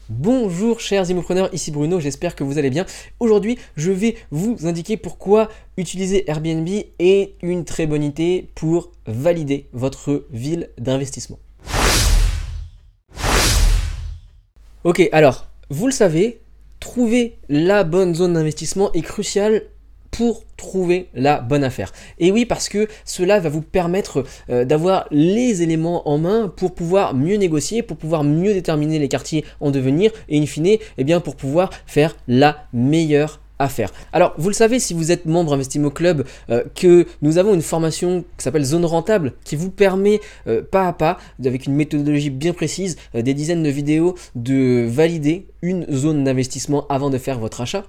Bonjour chers immopreneurs, ici Bruno, j'espère que vous allez bien. Aujourd'hui, je vais vous indiquer pourquoi utiliser Airbnb est une très bonne idée pour valider votre ville d'investissement. Ok, alors, vous le savez, trouver la bonne zone d'investissement est crucial pour trouver la bonne affaire. Et oui, parce que cela va vous permettre d'avoir les éléments en main pour pouvoir mieux négocier, pour pouvoir mieux déterminer les quartiers en devenir et in fine, pour pouvoir faire la meilleure affaire. Alors, vous le savez, si vous êtes membre Investimo Club, que nous avons une formation qui s'appelle Zone Rentable, qui vous permet pas à pas, avec une méthodologie bien précise, des dizaines de vidéos, de valider une zone d'investissement avant de faire votre achat.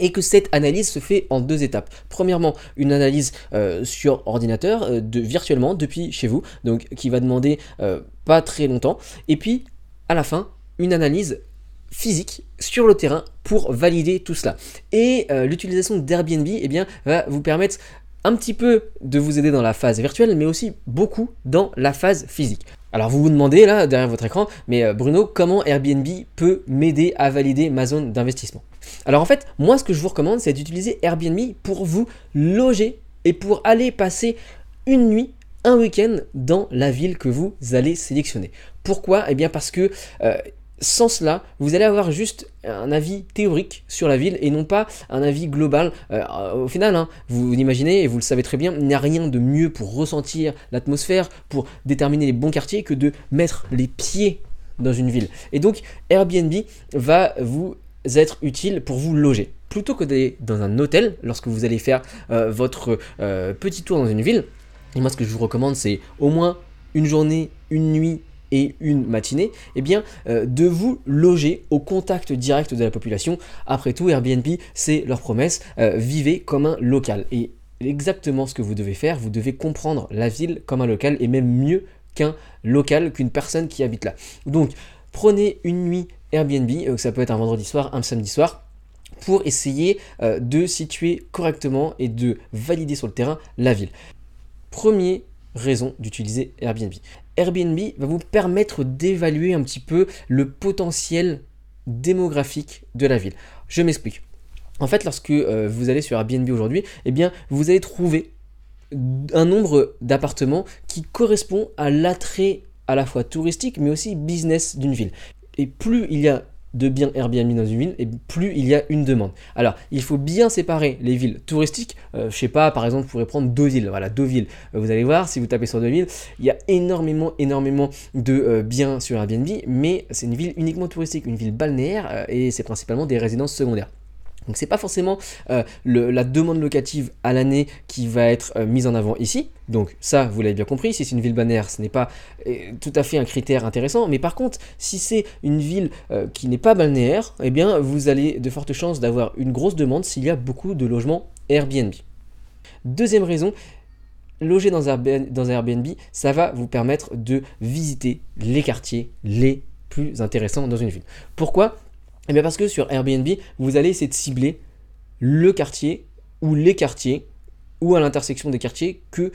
Et que cette analyse se fait en deux étapes. Premièrement, une analyse sur ordinateur, virtuellement, depuis chez vous, donc qui va demander pas très longtemps. Et puis, à la fin, une analyse physique sur le terrain pour valider tout cela. Et l'utilisation d'Airbnb va vous permettre un petit peu de vous aider dans la phase virtuelle, mais aussi beaucoup dans la phase physique. Alors vous vous demandez là, derrière votre écran, mais Bruno, comment Airbnb peut m'aider à valider ma zone d'investissement? Alors en fait, moi ce que je vous recommande, c'est d'utiliser Airbnb pour vous loger et pour aller passer une nuit, un week-end dans la ville que vous allez sélectionner. Pourquoi? Eh bien parce que sans cela, vous allez avoir juste un avis théorique sur la ville et non pas un avis global. Au final, vous l'imaginez et vous le savez très bien, il n'y a rien de mieux pour ressentir l'atmosphère, pour déterminer les bons quartiers que de mettre les pieds dans une ville. Et donc, Airbnb va vous être utile pour vous loger. Plutôt que d'aller dans un hôtel, lorsque vous allez faire votre petit tour dans une ville, et moi ce que je vous recommande, c'est au moins une journée, une nuit, et une matinée, de vous loger au contact direct de la population. Après tout, Airbnb, c'est leur promesse, vivez comme un local. Et exactement ce que vous devez faire, vous devez comprendre la ville comme un local, et même mieux qu'un local, qu'une personne qui habite là. Donc, prenez une nuit Airbnb, ça peut être un vendredi soir, un samedi soir, pour essayer de situer correctement et de valider sur le terrain la ville. Premier raison d'utiliser Airbnb. Airbnb va vous permettre d'évaluer un petit peu le potentiel démographique de la ville. Je m'explique. En fait, lorsque vous allez sur Airbnb aujourd'hui, vous allez trouver un nombre d'appartements qui correspond à l'attrait à la fois touristique mais aussi business d'une ville. Et plus il y a de biens Airbnb dans une ville, et plus il y a une demande. Alors, il faut bien séparer les villes touristiques. Je sais pas, par exemple, vous pourrez prendre Deauville. Voilà, Deauville. Vous allez voir, si vous tapez sur Deauville, il y a énormément de biens sur Airbnb, mais c'est une ville uniquement touristique, une ville balnéaire, et c'est principalement des résidences secondaires. Donc c'est pas forcément la demande locative à l'année qui va être mise en avant ici. Donc ça, vous l'avez bien compris, si c'est une ville balnéaire, ce n'est pas tout à fait un critère intéressant. Mais par contre, si c'est une ville qui n'est pas balnéaire, vous allez de fortes chances d'avoir une grosse demande s'il y a beaucoup de logements Airbnb. Deuxième raison, loger dans Airbnb, ça va vous permettre de visiter les quartiers les plus intéressants dans une ville. Pourquoi ? Parce que sur Airbnb, vous allez essayer de cibler le quartier ou les quartiers ou à l'intersection des quartiers que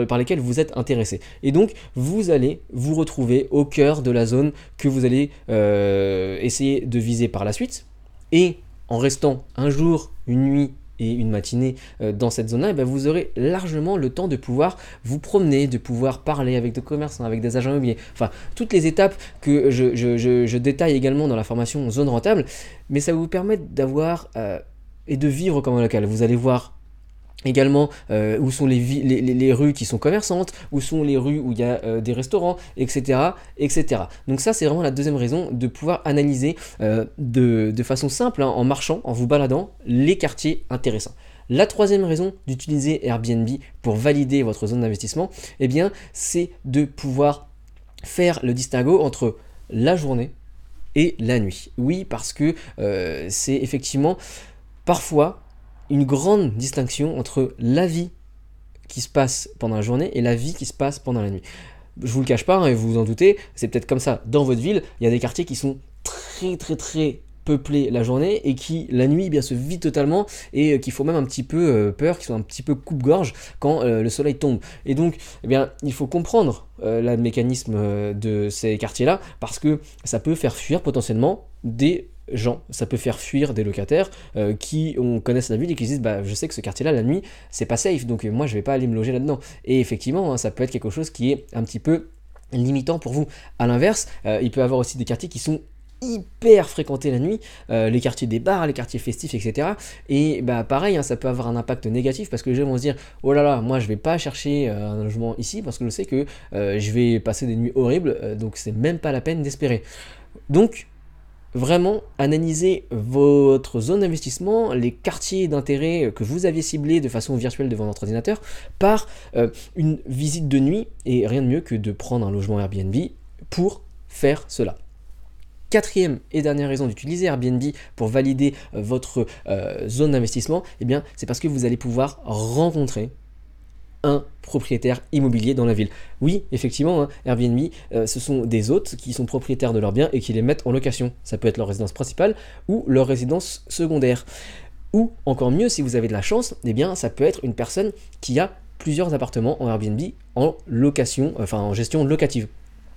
par lesquels vous êtes intéressé. Et donc, vous allez vous retrouver au cœur de la zone que vous allez essayer de viser par la suite. Et en restant un jour, une nuit et une matinée dans cette zone-là, vous aurez largement le temps de pouvoir vous promener, de pouvoir parler avec des commerçants, avec des agents immobiliers. Enfin, toutes les étapes que je détaille également dans la formation Zone Rentable, mais ça va vous permettre d'avoir et de vivre comme un local. Vous allez voir également où sont les rues qui sont commerçantes, où sont les rues où il y a des restaurants, etc., etc. Donc ça, c'est vraiment la deuxième raison de pouvoir analyser de façon simple, en marchant, en vous baladant, les quartiers intéressants. La troisième raison d'utiliser Airbnb pour valider votre zone d'investissement, c'est de pouvoir faire le distinguo entre la journée et la nuit. Oui, parce que c'est effectivement parfois une grande distinction entre la vie qui se passe pendant la journée et la vie qui se passe pendant la nuit. Je vous le cache pas, et vous vous en doutez, c'est peut-être comme ça dans votre ville, il y a des quartiers qui sont très peuplé la journée et qui la nuit eh bien se vide totalement et qu'il faut même un petit peu peur, qu'ils soient un petit peu coupe-gorge quand le soleil tombe. Et donc eh bien il faut comprendre le mécanisme de ces quartiers-là parce que ça peut faire fuir potentiellement des gens, ça peut faire fuir des locataires qui connaissent la ville et qui se disent bah je sais que ce quartier-là la nuit c'est pas safe donc moi je vais pas aller me loger là-dedans. Et effectivement ça peut être quelque chose qui est un petit peu limitant pour vous. À l'inverse, il peut y avoir aussi des quartiers qui sont hyper fréquentés la nuit, les quartiers des bars, les quartiers festifs, etc. Et bah pareil, ça peut avoir un impact négatif parce que les gens vont se dire oh là là, moi je vais pas chercher un logement ici parce que je sais que je vais passer des nuits horribles, donc c'est même pas la peine d'espérer. Donc vraiment analysez votre zone d'investissement, les quartiers d'intérêt que vous aviez ciblés de façon virtuelle devant votre ordinateur par une visite de nuit et rien de mieux que de prendre un logement Airbnb pour faire cela. Quatrième et dernière raison d'utiliser Airbnb pour valider votre zone d'investissement, eh bien, c'est parce que vous allez pouvoir rencontrer un propriétaire immobilier dans la ville. Oui, effectivement, Airbnb, ce sont des hôtes qui sont propriétaires de leurs biens et qui les mettent en location. Ça peut être leur résidence principale ou leur résidence secondaire. Ou encore mieux, si vous avez de la chance, eh bien, ça peut être une personne qui a plusieurs appartements en Airbnb en location, enfin en gestion locative.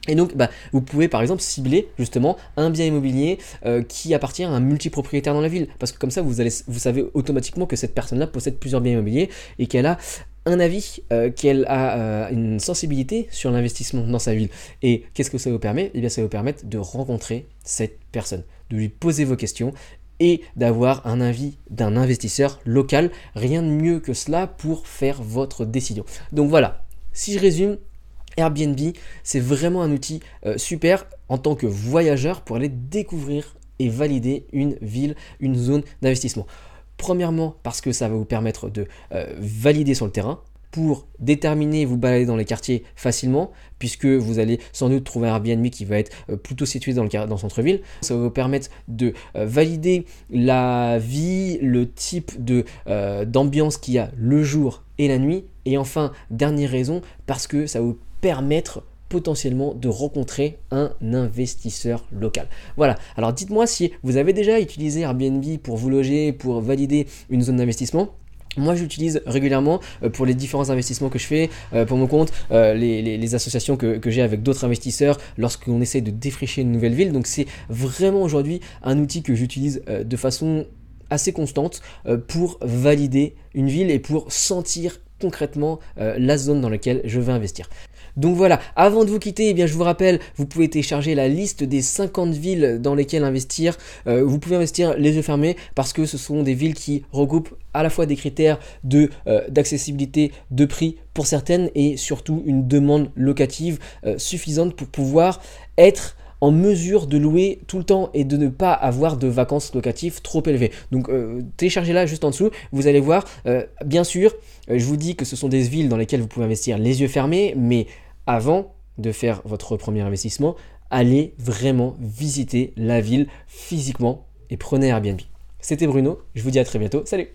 Et donc, vous pouvez par exemple cibler justement un bien immobilier qui appartient à un multipropriétaire dans la ville. Parce que comme ça, vous savez automatiquement que cette personne-là possède plusieurs biens immobiliers et qu'elle a un avis, qu'elle a une sensibilité sur l'investissement dans sa ville. Et qu'est-ce que ça vous permet ? Eh bien, ça va vous permettre de rencontrer cette personne, de lui poser vos questions et d'avoir un avis d'un investisseur local. Rien de mieux que cela pour faire votre décision. Donc voilà, si je résume, Airbnb, c'est vraiment un outil super en tant que voyageur pour aller découvrir et valider une ville, une zone d'investissement. Premièrement, parce que ça va vous permettre de valider sur le terrain pour déterminer, vous balader dans les quartiers facilement, puisque vous allez sans doute trouver un Airbnb qui va être plutôt situé dans le centre-ville. Ça va vous permettre de valider la vie, le type d'ambiance qu'il y a le jour et la nuit. Et enfin, dernière raison, parce que ça va vous permettre potentiellement de rencontrer un investisseur local. Voilà, alors dites-moi si vous avez déjà utilisé Airbnb pour vous loger, pour valider une zone d'investissement. Moi, j'utilise régulièrement pour les différents investissements que je fais pour mon compte, les associations que j'ai avec d'autres investisseurs lorsqu'on essaie de défricher une nouvelle ville. Donc, c'est vraiment aujourd'hui un outil que j'utilise de façon assez constante pour valider une ville et pour sentir concrètement la zone dans laquelle je vais investir. Donc voilà, avant de vous quitter, eh bien, je vous rappelle, vous pouvez télécharger la liste des 50 villes dans lesquelles investir. Vous pouvez investir les yeux fermés parce que ce sont des villes qui regroupent à la fois des critères d'accessibilité, de prix pour certaines et surtout une demande locative suffisante pour pouvoir être en mesure de louer tout le temps et de ne pas avoir de vacances locatives trop élevées. Donc téléchargez-la juste en dessous, vous allez voir. Bien sûr, je vous dis que ce sont des villes dans lesquelles vous pouvez investir les yeux fermés, mais avant de faire votre premier investissement, allez vraiment visiter la ville physiquement et prenez Airbnb. C'était Bruno, je vous dis à très bientôt, salut!